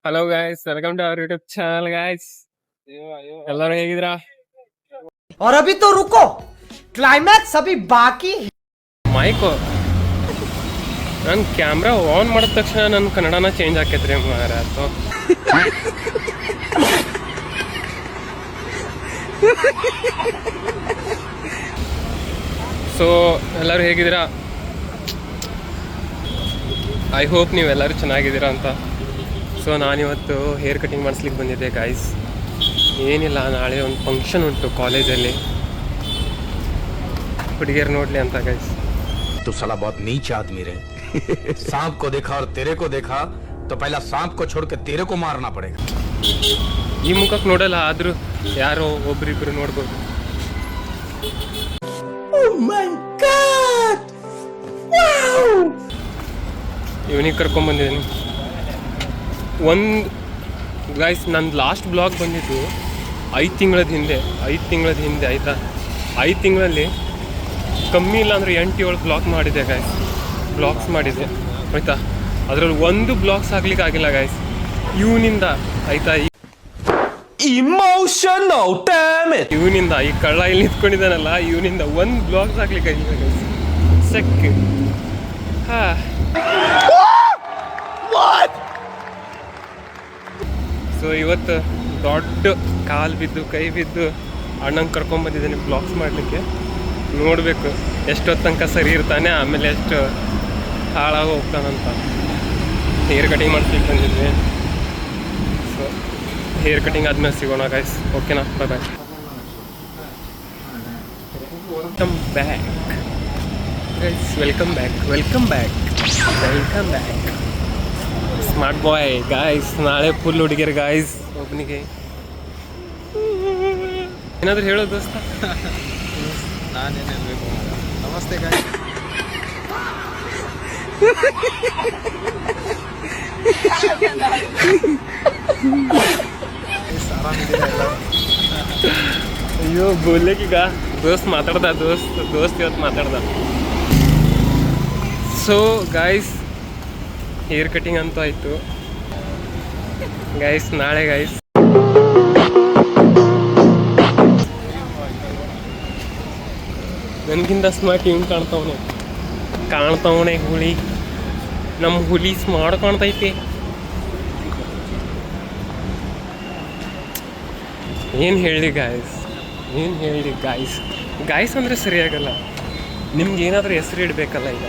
Hello guys, welcome to our YouTube channel guys. ಎಲ್ಲರೂ ಹೇಗಿದ್ದೀರಾ? और अभी तो रुको, क्लाइमैक्स अभी बाकी. ಮೈಕು ನನ್ನ ಕ್ಯಾಮ್ರಾ ಆನ್ ಮಾಡಿದ ತಕ್ಷಣ ನನ್ನ ಕನ್ನಡನ ಚೇಂಜ್ ಆಕೈತ್ರಿ ಮಾರಾತು. ಸೊ ಎಲ್ಲರೂ ಹೇಗಿದ್ದೀರಾ? ಐ ಹೋಪ್ ನೀವೆಲ್ಲರೂ ಚೆನ್ನಾಗಿದ್ದೀರಾ ಅಂತ. ಸೊ ನಾನಿವತ್ತು ಹೇರ್ ಕಟಿಂಗ್ ಮಾಡಿಸ್ಲಿಕ್ಕೆ ಬಂದಿದ್ದೆ ಗಾಯ್ಸ್. ಏನಿಲ್ಲ, ನಾಳೆ ಒಂದು ಫಂಕ್ಷನ್ ಉಂಟು ಕಾಲೇಜಲ್ಲಿ, ಹುಡುಗಿಯರು ನೋಡಲಿ ಅಂತ ಗಾಯ್ಸ್. तू साला बहुत नीच आदमी रे. सांप को देखा और तेरे को देखा तो पहला सांप को छोड़ के तेरे को मारना पड़ेगा. ಈ ಮುಖಕ್ಕೆ ನೋಡಲ್ಲ, ಆದರೂ ಯಾರೋ ಒಬ್ರಿಬ್ರು ನೋಡ್ಬೋದು. ಇವನಿಗೆ ಕರ್ಕೊಂಬಂದಿದ್ದೀನಿ. ಒಂದು ಗಾಯ್ಸ್, ನನ್ನ ಲಾಸ್ಟ್ ಬ್ಲಾಗ್ ಬಂದಿದ್ದು 5 ತಿಂಗಳದ ಹಿಂದೆ ಆಯಿತಾ. 5 ತಿಂಗಳಲ್ಲಿ ಕಮ್ಮಿ ಇಲ್ಲ ಅಂದರೆ 8-7 ಬ್ಲಾಗ್ಸ್ ಮಾಡಿದೆ ಆಯಿತಾ. ಅದರಲ್ಲಿ ಒಂದು ಬ್ಲಾಗ್ಸ್ ಹಾಕ್ಲಿಕ್ಕೆ ಆಗಿಲ್ಲ ಗಾಯ್ಸ್, ಇವನಿಂದ ಆಯಿತಾ. Emotional, damn it! ಇವನಿಂದ, ಈ ಕಳ್ಳ ಇಲ್ಲಿ ನಿಂತ್ಕೊಂಡಿದ್ದಾನಲ್ಲ, ಇವನಿಂದ ಒಂದು ಬ್ಲಾಗ್ಸ್ ಹಾಕ್ಲಿಕ್ಕೆ ಆಗಿಲ್ಲ ಗೈಸ್. ಸೆಕ್ ಸೊ ಇವತ್ತು ದೊಡ್ಡ ಕಾಲು ಬಿದ್ದು ಕೈ ಬಿದ್ದು ಅಣ್ಣಂಗೆ ಕರ್ಕೊಂಬಂದಿದ್ದೀನಿ ಬ್ಲಾಗ್ಸ್ ಮಾಡಲಿಕ್ಕೆ. ನೋಡಬೇಕು ಎಷ್ಟೊತ್ತು ತನಕ ಸರಿ ಇರ್ತಾನೆ, ಆಮೇಲೆ ಎಷ್ಟು ಹಾಳಾಗಿ ಹೋಗ್ತಾನಂತ. ಹೇರ್ ಕಟಿಂಗ್ ಮಾಡ್ಲಿಕ್ಕೆ ಬಂದಿದ್ವಿ. ಸೊ ಹೇರ್ ಕಟಿಂಗ್ ಆದ್ಮೇಲೆ ಸಿಗೋಣ ಗೈಸ್, ಓಕೆನಾ? Bye bye. Welcome back guys, welcome back. Smart boy guys. ನಾಳೆ ಫುಲ್ ಹುಡುಗಿಯರು ಗಾಯ್ಸ್. ಒಬ್ಬನಿಗೆ ಏನಾದರೂ ಹೇಳೋ ದೋಸ್ತ? ನಾನೇನು ಹೇಳಬೇಕು? ನಮಸ್ತೆ ಗಾಯ್. ಅಯ್ಯೋ ಬೋಲ್ಲೇಕೀಗ ದೋಸ್ತ್ ಇವತ್ತು ಮಾತಾಡ್ದ. ಸೊ ಗಾಯ್ಸ್, ಹೇರ್ ಕಟಿಂಗ್ ಅಂತೂ ಆಯಿತು ಗೈಸ್. ನಾಳೆ ಗೈಸ್ ನನಗಿಂತ ಸ್ಮಾರ್ಟ್ ಇವ್ನು ಕಾಣ್ತಾವನೆ ಹುಲಿ. ನಮ್ಮ ಹುಲಿ ಸ್ಮಾರ್ಟ್ ಕಾಣ್ತೈತಿ. ಏನು ಹೇಳಿ ಗಾಯ್ಸ್ ಅಂದರೆ ಸರಿಯಾಗಲ್ಲ. ನಿಮ್ಗೆ ಏನಾದರೂ ಹೆಸರು ಇಡಬೇಕಲ್ಲ. ಈಗ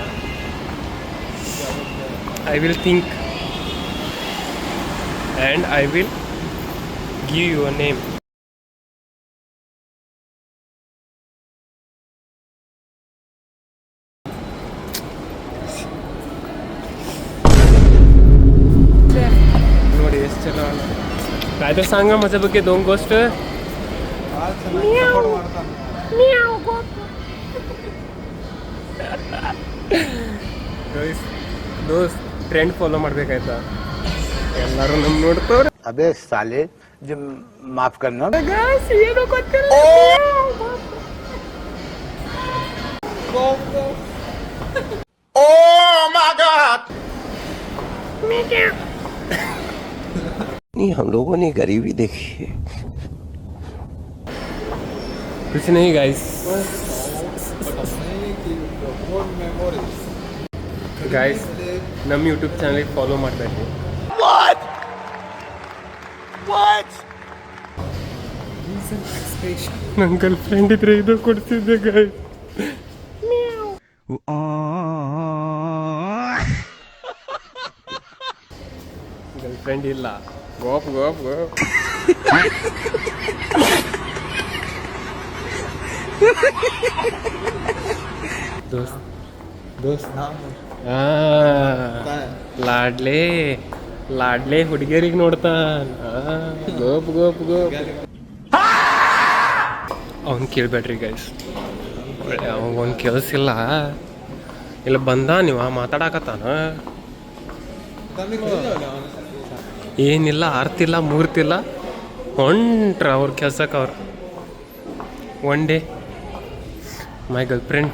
I will think and I will give you a name. ನೋಡಿ ಎಷ್ಟು ಚಲೋ. ಕಾಯ್ದೆ सांगा माझ्या ಬಗ್ಗೆ 2 गोष्ट. ದೋಸ್ತ್ ಟ್ರೆಂಡ್ ಫಾಲೋ ಮಾಡ್ಬೇಕಾಯ್ತಾ? ಎಲ್ಲರೂ ನಮ್ ನೋಡ್ತವ್ರೆ. अबे साले, जो माफ करना. ಏನು ಗೊತ್ತಿಲ್ಲ. Oh my God! नहीं, हम लोगों ने गरीबी देखी है. कुछ नहीं गाइस. ನಮ್ಮ ಯೂಟ್ಯೂಬ್ ಚಾನಲ್ಗೆ ಫಾಲೋ ಮಾಡಬೇಕು. ನನ್ನ ಗರ್ಲ್ ಫ್ರೆಂಡ್ ಇದ್ರೆ ಇದು ಕೊಡ್ತಿದ್ದೆ ಗಾಯ್ಸ್. ಗರ್ಲ್ ಫ್ರೆಂಡ್ ಇಲ್ಲ. ಗೋಪ್ ದೋಸ್ತ್ ಲಾಡ್ಲೆ ಹುಡುಗಿಯರಿಗೆ ನೋಡ್ತಾನ. ಗೋಪ್ ಅವ್ನು ಕೇಳಬೇಡ್ರಿ ಗೈಸ್, ಅವನ್ ಕೆಲಸ ಇಲ್ಲ ಬಂದ ನೀವು ಮಾತಾಡಕತ್ತಾನ. ಏನಿಲ್ಲ, ಆರ್ತಿಲ್ಲ ಮೂರ್ತಿಲ್ಲ, ಹೊಂಟ್ರ ಅವ್ರ ಕೆಲ್ಸಕ್ಕೆ. ಅವ್ರು one day my girl friend,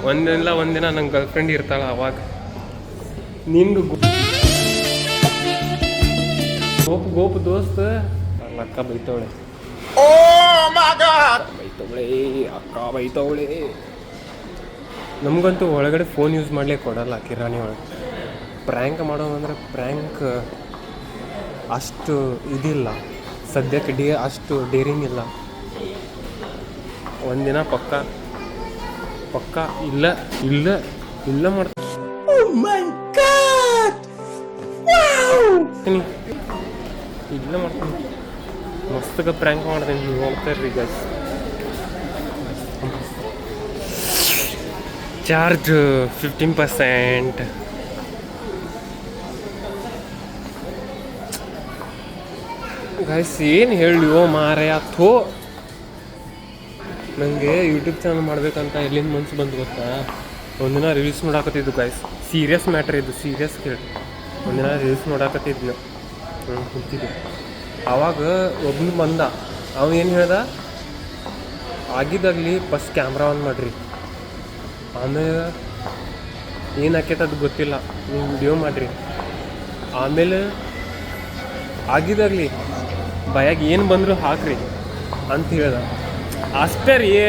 ಒಂದಿನ ನನ್ನ ಗರ್ಲ್ ಫ್ರೆಂಡ್ ಇರ್ತಾಳೆ. ಅವಾಗ ನಿಂದು ಗೋಪ್ ಗೋಪ್ ದೋಸ್ತ್ ಅಕ್ಕ ಬೈತವಳೆ ಬೈತವಳೆ ಅಕ್ಕ ಬೈತವಳೆ. ನಮಗಂತೂ ಒಳಗಡೆ ಫೋನ್ ಯೂಸ್ ಮಾಡ್ಲಿಕ್ಕೆ ಕೊಡಲ್ಲ ಕಿರಾಣಿ ಒಳಗೆ. ಪ್ರ್ಯಾಂಕ್ ಮಾಡೋದಂದ್ರೆ ಪ್ರ್ಯಾಂಕ್ ಅಷ್ಟು ಇದಿಲ್ಲ ಸದ್ಯಕ್ಕೆ, ಅಷ್ಟು ಡೇರಿಂಗ್ ಇಲ್ಲ. ಒಂದಿನ ಪಕ್ಕ ಇಲ್ಲ ಇಲ್ಲ ಇಲ್ಲ ಮಾಡ್ತೀನಿ. ಇಲ್ಲ ಮಾಡ್ತೀನಿ, ಮಸ್ತಗ ಪ್ರ್ಯಾಂಕ್ ಮಾಡ್ತೀನಿ. ನೀವು ಹೋಗ್ತಾ ಇರ್ರಿ ಗೈಸ್. ಚಾರ್ಜ್ 15%. ಗೈಸ್ ಏನು ಹೇಳಿವೋ ಮಾರೇ ಅಥೋ. ನನಗೆ ಯೂಟ್ಯೂಬ್ ಚಾನಲ್ ಮಾಡ್ಬೇಕಂತ ಎಲ್ಲಿಂದ ಮನ್ಸು ಬಂದು ಗೊತ್ತಾ? ಒಂದಿನ ರೀಲ್ಸ್ ನೋಡಾಕತ್ತಿದ್ದು ಗೈಸ್, ಸೀರಿಯಸ್ ಮ್ಯಾಟ್ರ್ ಇದು, ಸೀರಿಯಸ್ ಕೇಳಿ. ಒಂದಿನ ರೀಲ್ಸ್ ನೋಡಾಕತ್ತಿದ್ನು, ಕುಂತಿದ್ದೆ. ಆವಾಗ ಒಬ್ಬನು ಬಂದ, ಅವ ಏನು ಹೇಳ್ದ, ಆಗಿದ್ದಾಗಲಿ ಫಸ್ಟ್ ಕ್ಯಾಮ್ರಾ ಆನ್ ಮಾಡಿರಿ, ಆಮೇಲೆ ಏನು ಆಕೈತೆ ಅದು ಗೊತ್ತಿಲ್ಲ, ನೀವು ವಿಡಿಯೋ ಮಾಡಿರಿ, ಆಮೇಲೆ ಆಗಿದ್ದಾಗಲಿ ಭಯಾಗ ಏನು ಬಂದರೂ ಹಾಕ್ರಿ ಅಂತ ಹೇಳ್ದ. अस्टर ये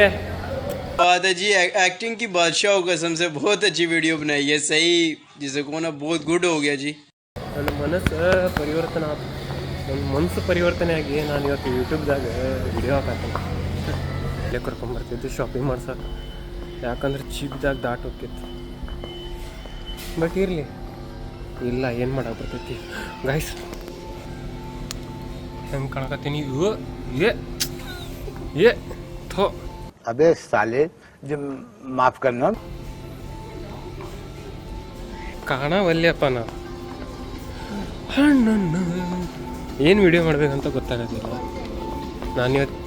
बात है जी। एक्टिंग की बादशाह कसम से बहुत अच्छी वीडियो बनाई है, सही जिसे को ना बहुत गुड हो गया जी। ನನ್ನ ಮನಸ್ಸು ಪರಿವರ್ತನೆ ಆಗಿ ನಾನು ಇವತ್ತು ಯೂಟ್ಯೂಬ್ದಾಗ ವಿಡಿಯೋ ಹಾಕತ್ತೀನಿ. ಇಲ್ಲೇ ಕರ್ಕೊಂಬರ್ತಿದ್ದೆ ಶಾಪಿಂಗ್ ಮಾಡ್ಸಕ್ಕೆ, ಯಾಕಂದ್ರೆ ಚೀಪ್ದಾಗ ದಾಟ್ ಹೋಗ್ತಿತ್ತು. ಬಟ್ ಇರಲಿ, ಇಲ್ಲ ಏನು ಮಾಡಕ್ಕೆ ಬರ್ತೈತಿ ಗೈಸ್. ಹೆಂಗೆ ಕಾಣಕತ್ತೀನಿ ये थो. अबे साले, जब माफ करना. ಕಾಣವಲ್ಲಪ್ಪ ನಾ. ಏನು ವಿಡಿಯೋ ಮಾಡ್ಬೇಕಂತ ಗೊತ್ತಾಗೋದಿಲ್ಲ. ನಾನು ಇವತ್ತು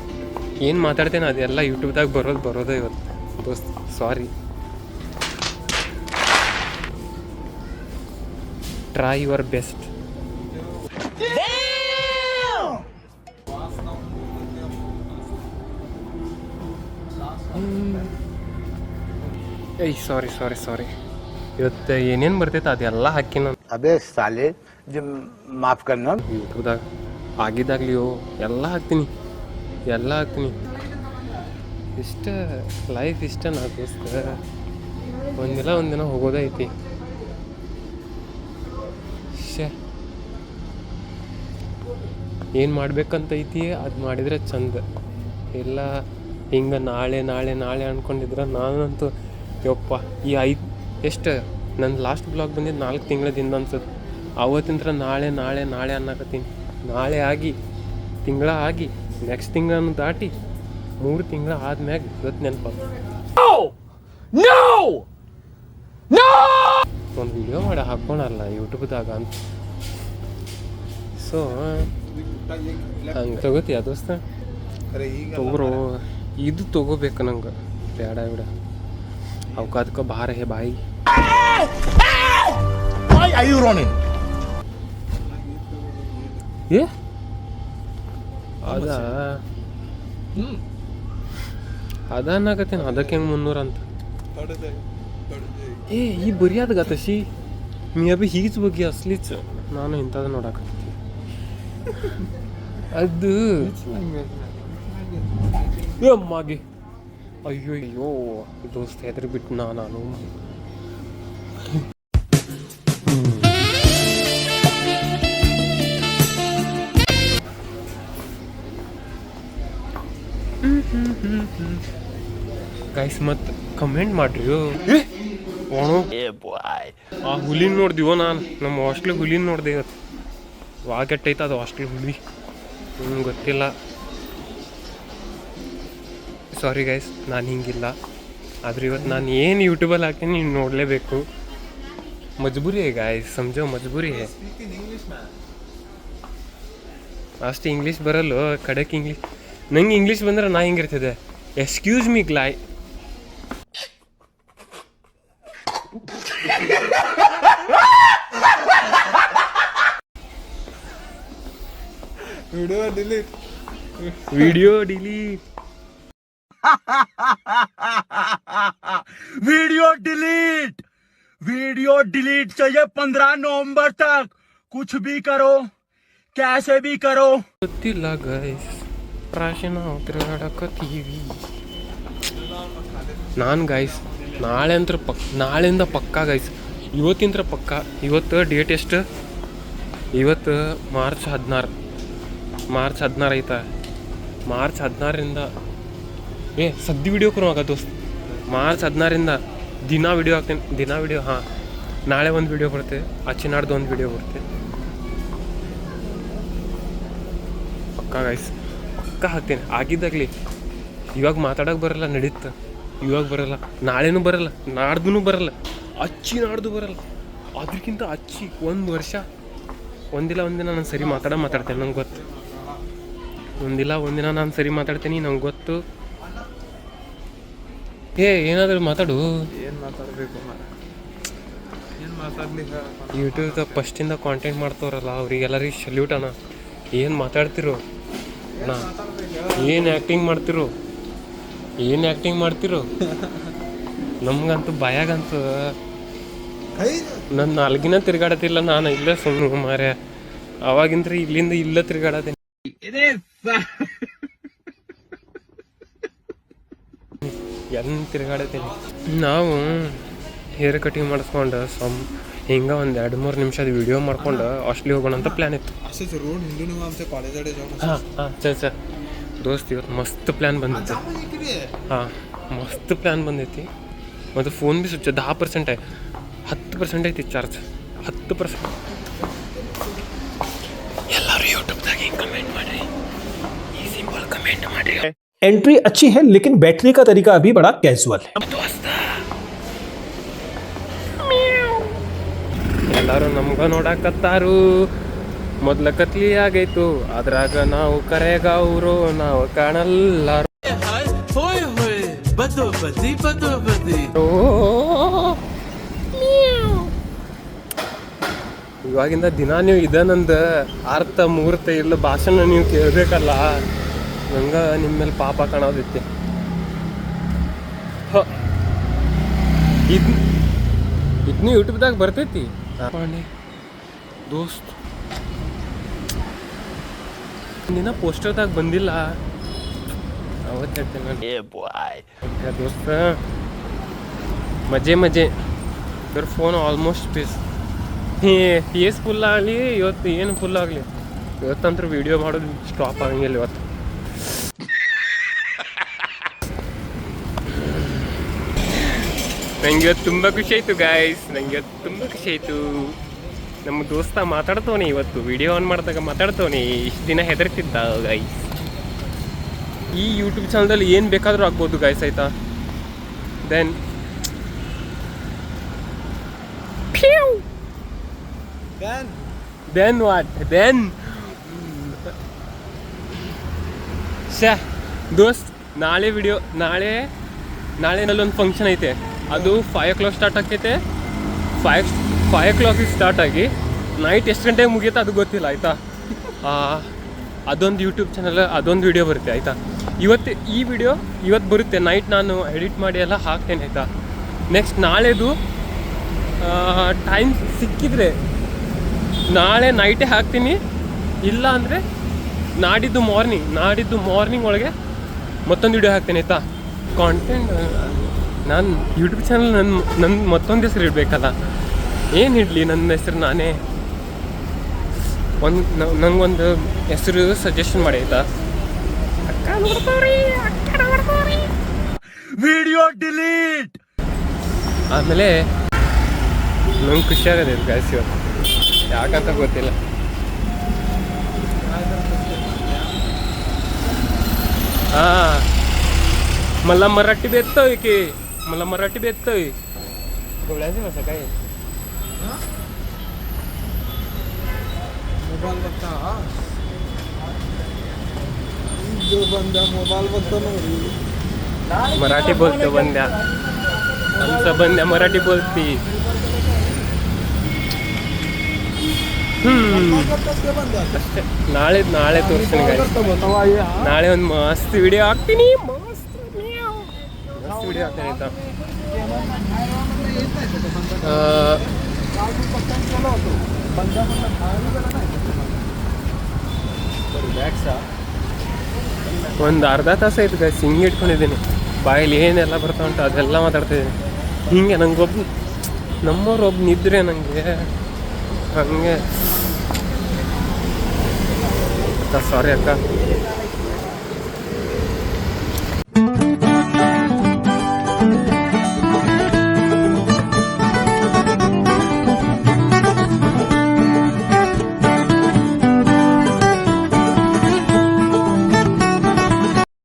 ಏನು ಮಾತಾಡ್ತೇನೆ ಅದೆಲ್ಲ ಯೂಟ್ಯೂಬ್ದಾಗ ಬರೋದೇ ಇವತ್ತು ದೋಸ್ತ್. ಸಾರಿ. Try your best. ಏಯ್ ಸಾರಿ ಇವತ್ತು ಏನೇನು ಬರ್ತೈತೆ ಅದೆಲ್ಲ ಹಾಕಿ ನಾನು. अबे साले, जब माफ करना. ಯೂಟ್ಯೂಬ್ದಾಗ ಆಗಿದ್ದಾಗಲಿ ಎಲ್ಲ ಹಾಕ್ತೀನಿ. ಇಷ್ಟ ಲೈಫ್ ಇಷ್ಟ ನಾ ದೋಸ್ತ. ಒಂದಿನ ಹೋಗೋದೇ ಐತಿ. ಏನು ಮಾಡ್ಬೇಕಂತ ಐತಿ ಅದು ಮಾಡಿದರೆ ಚಂದ. ಇಲ್ಲ ಹಿಂಗೆ ನಾಳೆ ಅಂದ್ಕೊಂಡಿದ್ರೆ ನಾನಂತೂ ಯಪ್ಪ ಈ ಎಷ್ಟು ನನ್ನ ಲಾಸ್ಟ್ ಬ್ಲಾಗ್ ಬಂದಿದ್ದು 4 ತಿಂಗಳದಿಂದ ಅನ್ಸುತ್ತೆ. ಅವತ್ತಿಂದ ನಾಳೆ ಅನ್ನಕತ್ತೀನಿ. ನಾಳೆ ಆಗಿ ತಿಂಗಳ ಆಗಿ ನೆಕ್ಸ್ಟ್ ತಿಂಗಳನ್ನು ದಾಟಿ 3 ತಿಂಗಳ ಆದ್ಮ್ಯಾಗ ಇವತ್ತು ನೆನಪು ಒಂದು ವಿಡಿಯೋ ಮಾಡಿ ಹಾಕೋಣಲ್ಲ ಯೂಟ್ಯೂಬ್ದಾಗ ಅಂತ. ಸೊ ಹಂಗೆ ತಗೋತೀಯ ದೋಸ್ತ? ತಗೋರು, ಇದು ತಗೋಬೇಕು ನಂಗೆ. ಬೇಡ ಅವಕಾದಕ್ಕೆ ಬಾರ ಹೇ ಬಾಯಿ. ಏ ಅದ ಅನ್ನಕತ್ತೇನೆ, ಅದಕ್ಕೆ ಹೆಂಗೆ 300 ಅಂತ. ए ही बऱ्यात गा तशी. मी अभि हीच बघी असलीच ನಾನು ಇಂಥದ್ದು ನೋಡಕತ್ತೀನಿ. ಅದು ಅಮ್ಮಗೆ ಅಯ್ಯೋ ದೋಸ್ತ ಹೆದರಿ ಬಿಟ್ಟು ನಾನು. ಗೈಸ್ ಮತ್ತೆ ಕಮೆಂಟ್ ಮಾಡ್ರಿ. ಆ ಹುಲಿನ ನೋಡ್ದಿವೋ ನಾನು. ನಮ್ಮ ಹಾಸ್ಟ್ಲಿಗೆ ಹುಲಿನ ನೋಡಿದೆ ಇವತ್ತು. ವಾಗೆಟ್ಟೈತೆ ಅದು ಹಾಸ್ಟ್ಲ್ ಹುಲಿ, ಗೊತ್ತಿಲ್ಲ. ಸಾರಿ ಗೈಸ್, ನಾನು ಹಿಂಗಿಲ್ಲ. ಆದ್ರೆ ಇವತ್ತು ನಾನು ಏನು ಯೂಟ್ಯೂಬಲ್ಲಿ ಹಾಕ್ತೀನಿ ನೀವು ನೋಡಲೇಬೇಕು. ಮಜಬೂರಿ ಹೇ ಗಾಯ್ಸ್, ಸಮझो ಮಜಬೂರಿ ಹೇ. ಅಷ್ಟು ಇಂಗ್ಲೀಷ್ ಬರಲ್ಲೋ ಖಡಕ್ ಇಂಗ್ಲೀಷ್. ನಂಗೆ ಇಂಗ್ಲೀಷ್ ಬಂದ್ರೆ ನಾ ಹಿಂಗಿರ್ತದೆ. ಎಕ್ಸ್ಕ್ಯೂಸ್ ಮೀ ಗ್ಲಾಯ್. वीडियो डिलीट वीडियो डिलीट चाहिए 15 नवंबर तक। कुछ भी करो, ಗೊತ್ತಿಲ್ಲ ಗೈಸ್, ಪ್ರಾಶನ ತಿರುಗಾಡಕತ್ತೀವಿ. ನಾನು ಗೈಸ್ ನಾಳೆಯಿಂದ ಪಕ್ಕ ಗೈಸ್, ಇವತ್ತಿಂದ ಪಕ್ಕ. ಇವತ್ತು ಡೇಟ್ ಎಷ್ಟು? ಇವತ್ತು ಮಾರ್ಚ್ 16 ಐತಾ. ಮಾರ್ಚ್ 16ರಿಂದ ಸದ್ಯ ವಿಡಿಯೋ ಕೊಡುವಾಗ ದೋಸ್ತ್, ಮಾರ್ಚ್ 16ರಿಂದ ದಿನ ವಿಡಿಯೋ ಹಾಕ್ತೀನಿ. ದಿನ ವಿಡಿಯೋ, ಹಾಂ, ನಾಳೆ ಒಂದು ವಿಡಿಯೋ ಬರುತ್ತೆ, ನಾಡ್ದು ಒಂದು ವಿಡಿಯೋ ಬರುತ್ತೆ ಪಕ್ಕ ಗೈಸ್, ಪಕ್ಕ ಹಾಕ್ತೀನಿ. ಆಗಿದ್ದಾಗಲಿ ಇವಾಗ ಮಾತಾಡೋಕೆ ಬರಲ್ಲ, ನಡೀತು. ಇವಾಗ ಬರಲ್ಲ, ನಾಳೆನೂ ಬರಲ್ಲ, ನಾಡ್ದು ಬರಲ್ಲ, ನಾಡ್ದು ಬರಲ್ಲ. ಅದಕ್ಕಿಂತ ಒಂದು ವರ್ಷ ಒಂದಿಲ್ಲ ಒಂದಿನ ನಾನು ಸರಿ ಮಾತಾಡ್ತೇನೆ, ನಂಗೆ ಗೊತ್ತು. ಒಂದಿನ ನಾನು ಸರಿ ಮಾತಾಡ್ತೀನಿ, ನಂಗೆ ಗೊತ್ತು. ಏನಾದರೂ ಮಾತಾಡು. ಏನು ಮಾತಾಡಬೇಕು, ಏನು ಮಾತಾಡ್ಲಿಕ್ಕ? ಯೂಟ್ಯೂಬ್ದಾಗ ಫಸ್ಟಿಂದ ಕಾಂಟೆಂಟ್ ಮಾಡ್ತವ್ರಲ್ಲ ಅವ್ರಿಗೆಲ್ಲರಿಗೆ ಸಲ್ಯೂಟ್ ಅಣ್ಣ. ಏನು ಮಾತಾಡ್ತಿರೋ ಅಣ್ಣ, ಏನು ಆ್ಯಕ್ಟಿಂಗ್ ಮಾಡ್ತಿರೋ ನಮ್ಗಂತೂ ಭಯಾಗಂತೂ ನನ್ನ ನಾಲ್ಗಿನ ತಿರ್ಗಾಡತಿಲ್ಲ. ನಾನು ಇಲ್ಲೇ ಸುಮ್ಮನೆ ಮಾರ್ಯ, ಅವಾಗಿಂದ್ರೆ ಇಲ್ಲಿಂದ ಇಲ್ಲ ತಿರ್ಗಾಡತೀನಿ. ತಿರ್ಗಾಡತೀನಿ. ನಾವು ಹೇರ್ ಕಟಿಂಗ್ ಮಾಡಿಸ್ಕೊಂಡು ಹಿಂಗೆ ಒಂದು 2-3 ನಿಮಿಷದ ವಿಡಿಯೋ ಮಾಡ್ಕೊಂಡು ಹಾಸ್ಟ್ಲಿಗೆ ಹೋಗೋಣ ಅಂತ ಪ್ಲ್ಯಾನ್ ಇತ್ತು. ಹಾಂ ಚ ದೋಸ್ತ್, ಇವತ್ತು ಮಸ್ತ್ ಪ್ಲ್ಯಾನ್ ಬಂದಿತ್ತು. ಹಾಂ, ಮಸ್ತ್ ಪ್ಲ್ಯಾನ್ ಬಂದೈತಿ. ಮತ್ತು ಫೋನ್ ಭೀ ಸ್ವಿಚ್ 10% ಐತಿ ಚಾರ್ಜ್. 10%. ಎಲ್ಲರೂ ಯೂಟ್ಯೂಬ್ದಾಗ ಹಿಂಗೆ ಕಮೆಂಟ್ ಮಾಡಿರಿ, ಈ ಸಿಂಪಲ್ ಕಮೆಂಟ್ ಮಾಡಿರಿ. एंट्री अच्छी है लेकिन बैठने का तरीका अभी बड़ा कैजुअल है. ಎಲ್ಲರೂ ನಮ್ಗೆ ನೋಡಕತ್ತಾರು. ಮೊದ್ಲ ಕತ್ಲಿ ಆಗೈತು, ಅದ್ರಾಗ ನಾವು ಕರೆಗವ್ರು, ನಾವು ಕಾಣಲ್ಲ. ಇವಾಗಿಂದ ದಿನ ನೀವು ಇದನ್ನೊಂದು ಅರ್ಥ ಮುಹೂರ್ತ ಇಲ್ಲ ಭಾಷಣ ನೀವು ಕೇಳಬೇಕಲ್ಲ. ನಂಗೆ ನಿಮ್ಮ ಮೇಲೆ ಪಾಪ ಕಾಣೋದೈತಿ. ಇದನ್ನು ಯೂಟ್ಯೂಬ್ದಾಗ ಬರ್ತೈತಿ. ದೋಸ್ತ್ ದಿನ ಪೋಸ್ಟರ್ದಾಗ ಬಂದಿಲ್ಲ, ಅವತ್ತು ಹೇಳ್ತೇನೆ ನಾನು. ದೋಸ್ತ ಮಜೆ ಇದ್ರ ಫೋನ್ ಆಲ್ಮೋಸ್ಟ್ ಪೀಸ್ ಫುಲ್ ಆಗಲಿ, ಇವತ್ತು ಏನು ಫುಲ್ ಆಗಲಿ, ಇವತ್ತಂತೂ ವಿಡಿಯೋ ಮಾಡೋದು ಸ್ಟಾಪ್ ಆಗಂಗಿಲ್ಲ. ಇವತ್ತು ನನಗೆ ತುಂಬ ಖುಷಿ ಆಯಿತು ಗಾಯ್ಸ್, ನಮ್ಮ ದೋಸ್ತ ಮಾತಾಡ್ತವನಿ. ಇವತ್ತು ವಿಡಿಯೋ ಆನ್ ಮಾಡಿದಾಗ ಮಾತಾಡ್ತವನಿ. ಇಷ್ಟು ದಿನ ಹೆದರ್ತಿದ್ದ ಗಾಯ್ಸ್. ಈ ಯೂಟ್ಯೂಬ್ ಚಾನಲ್ದಲ್ಲಿ ಏನು ಬೇಕಾದರೂ ಆಗ್ಬೋದು ಗಾಯ್ಸ್, ಆಯಿತಾ? ದೆನ್ ವಾಟ್ ದೋಸ್ತ್, ನಾಳೆ ನಲ್ಲೊಂದು ಫಂಕ್ಷನ್ ಐತೆ. ಅದು 5 o'clock ಸ್ಟಾರ್ಟ್ ಆಗ್ತೈತೆ. 5 o'clock ಸ್ಟಾರ್ಟ್ ಆಗಿ ನೈಟ್ ಎಷ್ಟು ಗಂಟೆಗೆ ಮುಗಿಯುತ್ತೆ ಅದು ಗೊತ್ತಿಲ್ಲ, ಆಯಿತಾ? ಅದೊಂದು ಯೂಟ್ಯೂಬ್ ಚಾನಲ್, ಅದೊಂದು ವಿಡಿಯೋ ಬರುತ್ತೆ, ಆಯಿತಾ? ಈ ವಿಡಿಯೋ ಇವತ್ತು ಬರುತ್ತೆ. ನೈಟ್ ನಾನು ಎಡಿಟ್ ಮಾಡಿ ಎಲ್ಲ ಹಾಕ್ತೇನೆ, ಆಯಿತಾ? ನೆಕ್ಸ್ಟ್ ನಾಳೆದು ಟೈಮ್ ಸಿಕ್ಕಿದ್ರೆ ನಾಳೆ ನೈಟೇ ಹಾಕ್ತೀನಿ, ಇಲ್ಲ ಅಂದರೆ ನಾಡಿದ್ದು ಮಾರ್ನಿಂಗ್ ಒಳಗೆ ಮತ್ತೊಂದು ವಿಡಿಯೋ ಹಾಕ್ತೇನೆ, ಆಯಿತಾ? ಕಾಂಟೆಂಟ್ ನಾನು ಯೂಟ್ಯೂಬ್ ಚಾನಲ್ ನನ್ನ ಮತ್ತೊಂದು ಹೆಸರು ಇಡಬೇಕಲ್ಲ. ಏನು ಇಡಲಿ ನನ್ನ ಹೆಸರು? ನಾನೇ ನಂಗೊಂದು ಹೆಸರು ಸಜೆಷನ್ ಮಾಡಿ, ಆಯಿತಾ? Video delete. ಆಮೇಲೆ ನಂಗೆ ಖುಷಿ ಆಗೋದು ಗಾಯ್ಸ್ ಇವತ್ತು, ಯಾಕಂತ ಗೊತ್ತಿಲ್ಲ. हां मला मराठी येतोय की मला मराठी येतोय डोळ्यांची भाषा काय मोबाईल बघता जो बंदा मोबाईल बघतो ना मराठी बोलतो बंद्या आमचा बंद्या मराठी बोलती ನಾಳೆ ನಾಳೆ ತೋರಿಸ್ತೀನಿ ನಾಳೆ ಒಂದು ಮಸ್ತ್ ವಿಡಿಯೋ ಹಾಕ್ತೀನಿ ಮಸ್ತ್ ವಿಡಿಯೋ ಹಾಕ್ತೀನಿ ಆಯ್ತಾ ಒಂದು ಅರ್ಧ ತಾಸು ಆಯ್ತು ಗೈಸ್ ಹಿಂಗೆ ಇಟ್ಕೊಂಡಿದ್ದೀನಿ, ಬಾಯಲ್ಲಿ ಏನೆಲ್ಲ ಬರ್ತಾ ಉಂಟು ಅದೆಲ್ಲ ಮಾತಾಡ್ತಾಯಿದ್ದೀನಿ. ಹಿಂಗೆ ನಂಗೊಬ್ಬ ನಮ್ಮವ್ರು ಒಬ್ಬನಿದ್ರೆ ನನಗೆ ಹಂಗೆ ಅಕ್ಕ, ಸಾರಿ ಅಕ್ಕ.